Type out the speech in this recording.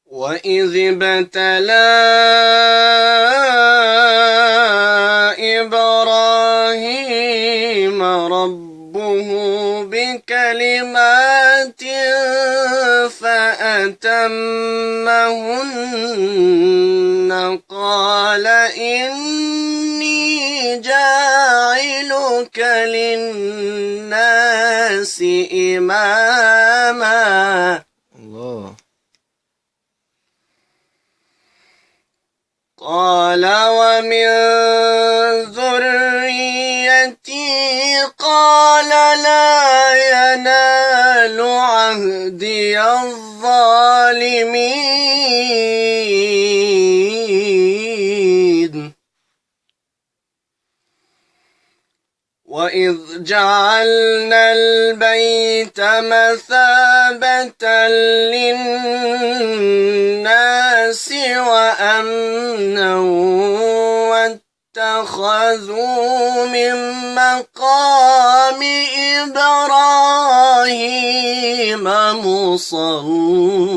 وإذ ابتلى إبراهيم ربه بكلمات فأتمهن قال إني جاعلك للناس إماما. الله. قال ومن ذريتي قال لا ينال عهدي الظالمين. وإذ جعلنا البيت مثابة للناس وأمنا واتخذوا من مقام إبراهيم مصلى